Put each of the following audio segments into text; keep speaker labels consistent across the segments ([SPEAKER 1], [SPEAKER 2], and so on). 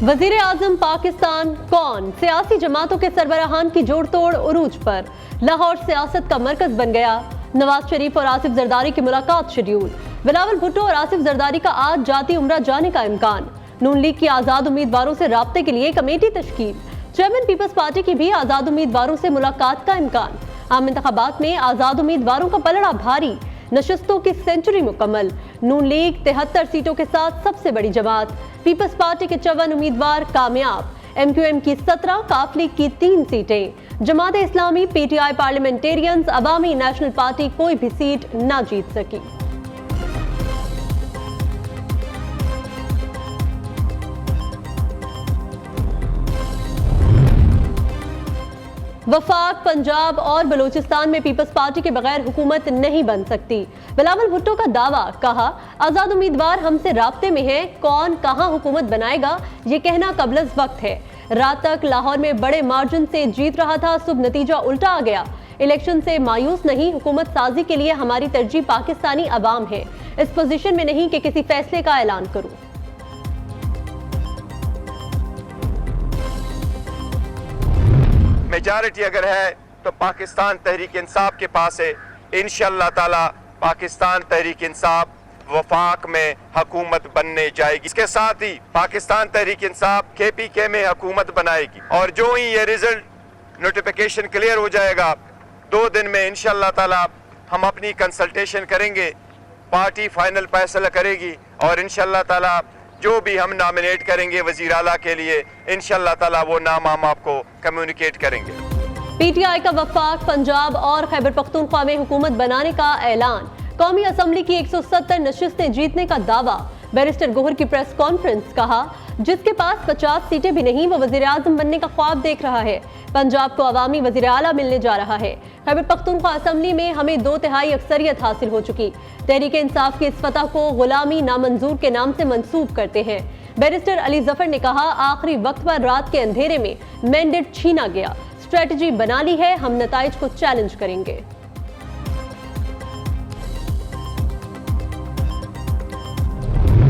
[SPEAKER 1] वजीर आजम पाकिस्तान कौन? सियासी जमातों के सरबराहान की जोड़ तोड़ उरूज पर। लाहौर सियासत का मरकज बन गया। नवाज शरीफ और आसिफ जरदारी की मुलाकात शेड्यूल। बिलावल भुट्टो और आसिफ जरदारी का आज जाती उम्रा जाने का इम्कान। नून लीग की आजाद उम्मीदवारों से राब्ते के लिए कमेटी तश्कील। चेयरमैन पीपल्स पार्टी की भी आजाद उम्मीदवारों से मुलाकात का इम्कान। आम इंतखाबात में आजाद उम्मीदवारों का पलड़ा भारी। नशस्तों की सेंचुरी मुकम्मल। नून लीग 73 सीटों के साथ सबसे बड़ी जमात। पीपल्स पार्टी के 54 उम्मीदवार कामयाब। MQM की 17, काफ लीग की 3 सीटें। जमात इस्लामी, PTI पार्लियामेंटेरियंस, अवामी नेशनल पार्टी कोई भी सीट न जीत सकी। वफाक, पंजाब और बलूचिस्तान में पीपल्स पार्टी के बगैर हुकूमत नहीं बन सकती। बिलावल भुट्टो का दावा। कहा, आजाद उम्मीदवार हमसे राब्ते में है। कौन कहां हुकूमत बनाएगा ये कहना कबल वक्त है। रात तक लाहौर में बड़े मार्जिन से जीत रहा था, सुबह नतीजा उल्टा आ गया। इलेक्शन से मायूस नहीं, हुकूमत साजी के लिए हमारी तरजीह पाकिस्तानी अवाम है। इस पोजीशन में नहीं कि किसी फैसले का ऐलान करूं।
[SPEAKER 2] मेजॉरिटी अगर है तो पाकिस्तान तहरीक इंसाफ के पास है। इंशाअल्लाह ताला पाकिस्तान तहरीक इंसाफ वफाक में हुकूमत बनने जाएगी। इसके साथ ही पाकिस्तान तहरीक इंसाफ KPK में हुकूमत बनाएगी। और जो ही ये रिजल्ट नोटिफिकेशन क्लियर हो जाएगा, 2 दिन में इंशाअल्लाह ताला हम अपनी कंसल्टेशन करेंगे, पार्टी फाइनल फैसला करेगी और इंशाअल्लाह ताला जो भी हम नॉमिनेट करेंगे वजीर आला के लिए, इंशाअल्लाह ताला वो नाम हम आपको कम्युनिकेट करेंगे।
[SPEAKER 1] PTI का वफाक, पंजाब और खैबर पख्तूनख्वा में हुकूमत बनाने का ऐलान। कौमी असम्बली की 170 नशिस्तें जीतने का दावा। बैरिस्टर गोहर की प्रेस कॉन्फ्रेंस। कहा, जिसके पास 50 सीटें भी नहीं वो वजीर आजम बनने का ख्वाब देख रहा है। पंजाब को अवामी वजीर आला मिलने जा रहा है। खैबर पख्तूनख्वा असम्बली में हमें 2/3 अक्सरियत हासिल हो चुकी। तहरीक इंसाफ की इस फतह को गुलामी नामंजूर के नाम से मंसूब करते हैं। बैरिस्टर अली जफर ने कहा, आखिरी वक्त पर रात के अंधेरे में मैंडेट छीना गया। स्ट्रेटजी बना ली है, हम नताइज को चैलेंज करेंगे।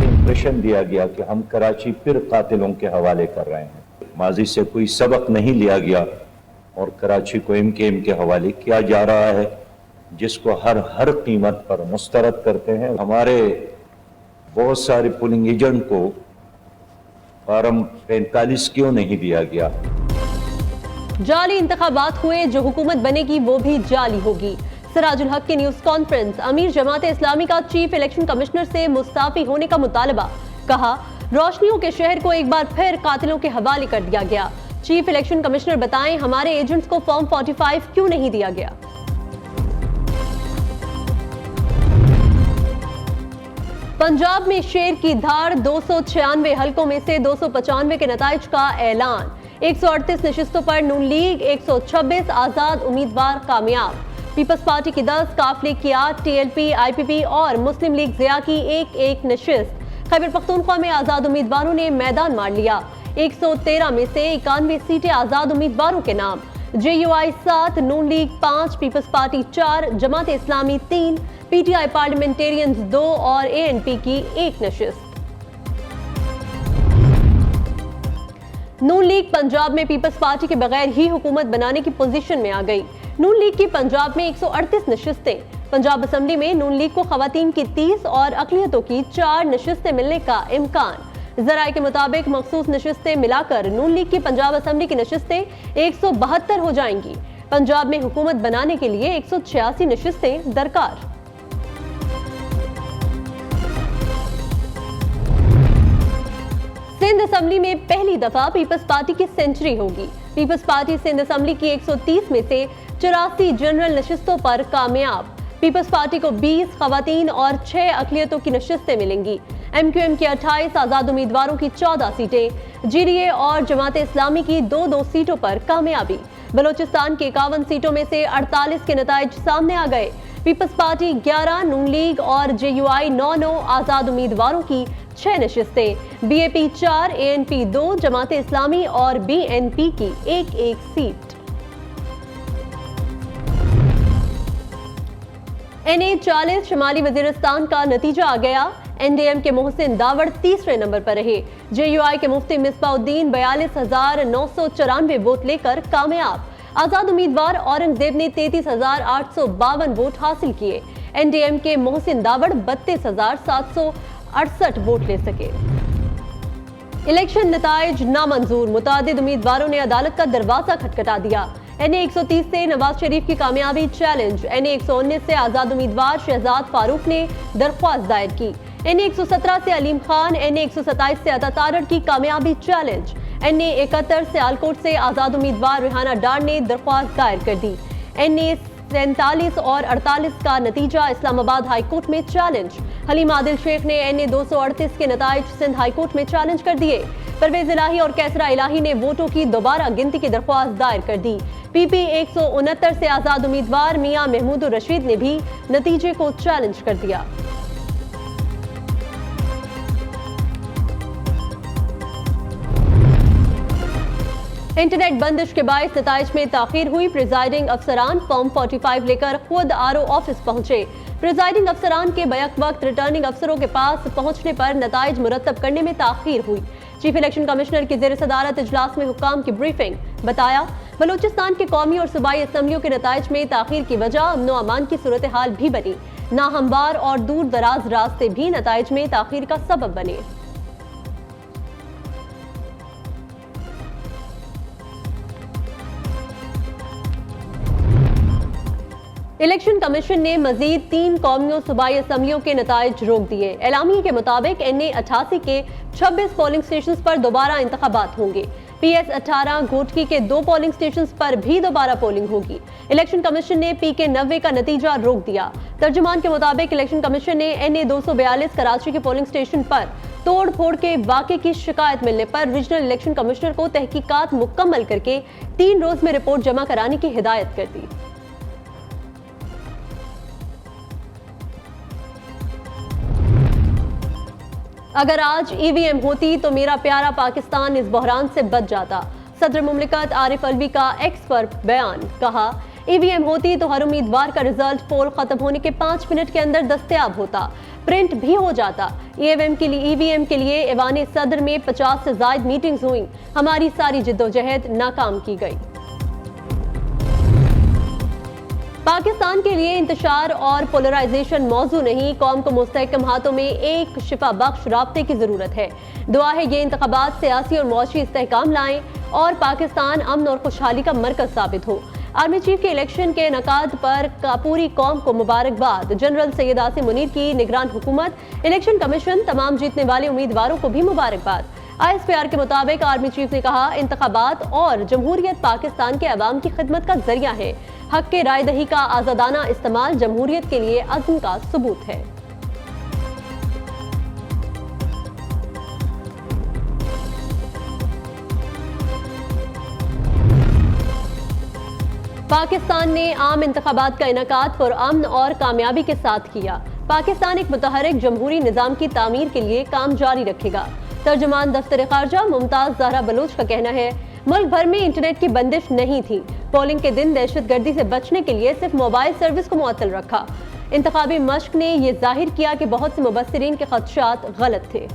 [SPEAKER 3] इंप्रेशन दिया गया कि हम कराची फिर कातिलों के हवाले कर रहे हैं। माजी से कोई सबक नहीं लिया गया और कराची को MKM के हवाले किया जा रहा है, जिसको हर कीमत पर मुस्तरद करते हैं। हमारे बहुत सारे पुलिंग एजेंट को फार्म 45 क्यों नहीं दिया गया?
[SPEAKER 1] जाली इंतखाबात हुए, जो हुकूमत बनेगी वो भी जाली होगी। सिराजुल हक की न्यूज कॉन्फ्रेंस। अमीर जमात इस्लामी का चीफ इलेक्शन कमिश्नर से मुस्ताफी होने का मुतालबा। कहा, रोशनियों के शहर को एक बार फिर कातिलों के हवाले कर दिया गया। चीफ इलेक्शन कमिश्नर बताएं, हमारे एजेंट्स को फॉर्म 45 क्यों नहीं दिया गया? पंजाब में शेर की धार। 296 हलकों में से 295 के नताइज का ऐलान। 138 नशिस्तों पर नून लीग, 126 आजाद उम्मीदवार कामयाब। पीपल्स पार्टी की 10, काफ लीग की 8, TLP, IPP और मुस्लिम लीग ज़िया की 1-1 नशिस्त। खैबर पख्तूनख्वा में आजाद उम्मीदवारों ने मैदान मार लिया। 113 में से 91 सीटें आजाद उम्मीदवारों के नाम। JUI 7, नून league 5, peoples party 4, Jamaat Islami 3, PTI parliamentarians 2 और ANP की 1 नशिस्त। नून लीग पंजाब में पीपल्स पार्टी के बगैर ही हुकूमत बनाने की पोजीशन में आ गई। नून लीग की पंजाब में 138 नशिस्तें। पंजाब असम्बली में नून लीग को खवातीन की 30 और अक़लियतों की 4 नशिस्तें मिलने का इम्कान। ज़राए के मुताबिक मखसूस नशिस्तें मिलाकर नून लीग की पंजाब असम्बली की नशिस्तें 172 हो जाएंगी। पंजाब में हुकूमत बनाने के लिए 186 नशिस्तें दरकार। सिंध असम्बली में पहली दफा पीपल्स पार्टी की सेंचुरी होगी। पीपल्स पार्टी सिंध असम्बली की 130 में से 84 जनरल नशिस्तों पर कामयाब। पीपल्स पार्टी को 20 खवातीन और 6 अक़लियतों की नशिस्तें मिलेंगी। MQM की 28, आजाद उम्मीदवारों की 14 सीटें। GDA और जमात इस्लामी की 2-2 सीटों पर कामयाबी। बलोचिस्तान की 51 सीटों में से 48 के नताइज सामने आ गए। पीपल्स पार्टी 11, नून लीग और JUI 9-9, आजाद उम्मीदवारों की 6 नशिस्तें। BAP 4, ANP 2, जमात इस्लामी और BNP की 1-1 सीट। NA 40 शुमाली वजीरिस्तान का नतीजा आ गया। एनडीएम के मोहसिन दावड़ तीसरे नंबर पर रहे। जेयूआई के मुफ्ती मिसबाउद्दीन 42,994 वोट लेकर कामयाब। आजाद उम्मीदवार औरंगजेब ने 33,852 वोट हासिल किए। एनडीएम के मोहसिन दावड़ 32,768 वोट ले सके। इलेक्शन नताइज नामंजूर, मुतादिद उम्मीदवारों ने अदालत का दरवाजा खटखटा दिया। एनए 130 से नवाज शरीफ की कामयाबी चैलेंज। एनए 119 से आजाद उम्मीदवार शहजाद फारूक ने दरख्वास्त दायर की। एनए 117 से अलीम खान, एनए 127 से अता तारड़ की कामयाबी चैलेंज। एनए 71 से आलकोट से आजाद उम्मीदवार रेहाना डार ने दरख्वास्त दायर कर दी। एनए 47 और 48 का नतीजा इस्लामाबाद हाईकोर्ट में चैलेंज। हलीम आदिल शेख ने एनए 238 के नताइज सिंध हाईकोर्ट में चैलेंज कर दिए। परवेज इलाही और कैसरा इलाही ने वोटों की दोबारा गिनती की दरख्वास्त दायर कर दी। पीपी 169 से आजाद उम्मीदवार मियां महमूद रशीद ने भी नतीजे को चैलेंज कर दिया। इंटरनेट बंदिश के बायस नताइज में ताखीर हुई। प्रिजाइडिंग अफसरान फॉर्म 45 लेकर खुद आरओ ऑफिस पहुंचे। प्रिजाइडिंग अफसरान के बैक वक्त रिटर्निंग अफसरों के पास पहुंचने पर नताइज मुरतब करने में ताखीर हुई। चीफ इलेक्शन कमिश्नर की जेर सदारत इजलास में हुक्काम की ब्रीफिंग। बताया, बलूचिस्तान के कौमी और सूबाई असम्बलियों के नताइज में ताखीर की वजह अमन व अमान की सूरत हाल भी बनी। नाहमवार और दूर दराज रास्ते भी नताइज में ताखीर का सबब बने। इलेक्शन कमीशन ने मजीद 3 कौमियों सूबाई असम्बलियों के नताइज रोक दिए। एलामिये के मुताबिक एनए 88 के 26 पोलिंग स्टेशन पर दोबारा इंतखाबात होंगे। पीएस 18 घोटकी के 2 पोलिंग स्टेशन पर भी दोबारा पोलिंग होगी। इलेक्शन कमीशन ने पीके 90 का नतीजा रोक दिया। तर्जुमान के मुताबिक इलेक्शन कमीशन ने एनए 242 कराची के पोलिंग स्टेशन पर तोड़ फोड़ के वाक़े की शिकायत मिलने पर रीजनल इलेक्शन कमिश्नर को तहकीकात मुकम्मल करके 3 रोज में रिपोर्ट जमा कराने की हिदायत कर दी। अगर आज ईवीएम होती तो मेरा प्यारा पाकिस्तान इस बहरान से बच जाता। सदर मुमलिकत आरिफ अलवी का एक्स पर बयान। कहा, ईवीएम होती तो हर उम्मीदवार का रिजल्ट पोल खत्म होने के 5 मिनट के अंदर दस्तयाब होता, प्रिंट भी हो जाता। ईवीएम के लिए ऐवान सदर में 50 से ज्यादा मीटिंग्स हुई। हमारी सारी जिद्दोजहद नाकाम की गई। पाकिस्तान के लिए इंतशार और पोलराइजेशन मौजू नहीं, कौम को मुस्तहकम हाथों में एक शिफा बख्श राब्ते की जरूरत है। दुआ है ये इंतखाबात सियासी और मौशी इस्तेहकाम लाएं और पाकिस्तान अमन और खुशहाली का मरकज साबित हो। आर्मी चीफ के इलेक्शन के इनेकाद पर पूरी कौम को मुबारकबाद। जनरल सैयद आसिम मुनीर की निगरान हुकूमत, इलेक्शन कमीशन, तमाम जीतने वाले उम्मीदवारों को भी मुबारकबाद। ISPR के मुताबिक आर्मी चीफ ने कहा, इंतखाबात और जमहूरियत पाकिस्तान के अवाम की खिदमत का जरिया है। हक के राय दही का आजादाना इस्तेमाल जमहूरियत के लिए अज़्म का सबूत है। पाकिस्तान ने आम इंतखाबात का इनेकाद पुरअमन और कामयाबी के साथ किया। पाकिस्तान एक मुतहरिक जमहूरी निज़ाम की तामीर के लिए काम जारी रखेगा। तर्जुमान दफ्तर खारजा मुमताज ज़हरा बलोच का कहना है, मुल्क भर में इंटरनेट की बंदिश नहीं थी। पोलिंग के दिन दहशतगर्दी से बचने के लिए सिर्फ मोबाइल सर्विस को मुअत्तल रखा। इंतखाबी मश्क ने यह जाहिर किया कि बहुत से मुबस्सिरीन के खदशात गलत थे।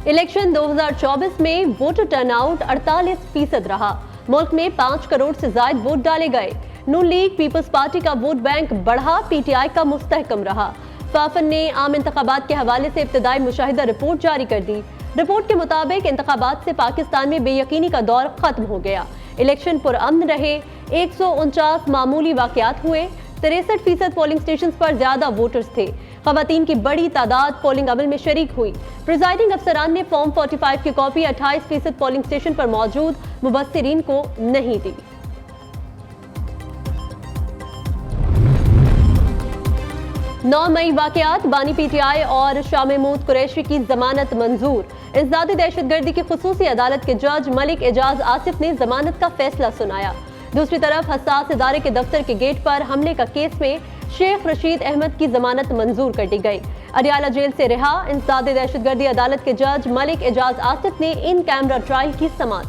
[SPEAKER 1] इलेक्शन 2024 में वोटर टर्नआउट 48% रहा। मुल्क में 5 करोड़ से ज्यादा वोट डाले गए। नून लीग पीपल्स पार्टी का वोट बैंक बढ़ा, PTI का मुस्तहकम रहा। फाफन ने आम इंतखाबात के हवाले से इब्तदाई मुशाहिदा रिपोर्ट जारी कर दी। रिपोर्ट के मुताबिक इंतखाबात से पाकिस्तान में बेयकीनी का दौर खत्म हो गया। इलेक्शन पुरअमन रहे। 149 मामूली वाकयात हुए। 63% पोलिंग स्टेशन पर ज्यादा वोटर्स थे। खवातीन की बड़ी तादाद पोलिंग अमल में शरीक हुई। प्रिजाइडिंग अफसरान ने फॉर्म 45 की कॉपी 28% पोलिंग स्टेशन पर मौजूद मुबस्सिरीन को नहीं दी। 9 मई वाकयात, बानी PTI और शाह महमूद कुरैशी की जमानत मंजूर। इंसदादी दहशतगर्दी की खुसूसी अदालत के जज मलिक एजाज आसिफ ने जमानत का फैसला सुनाया। दूसरी तरफ हसास इदारे के दफ्तर के गेट पर हमले का केस में शेख रशीद अहमद की जमानत मंजूर कर दी गई। अडियाला जेल से रिहा। इंसदादी दहशतगर्दी अदालत के जज मलिक एजाज आसिफ ने इन कैमरा ट्रायल की समाअत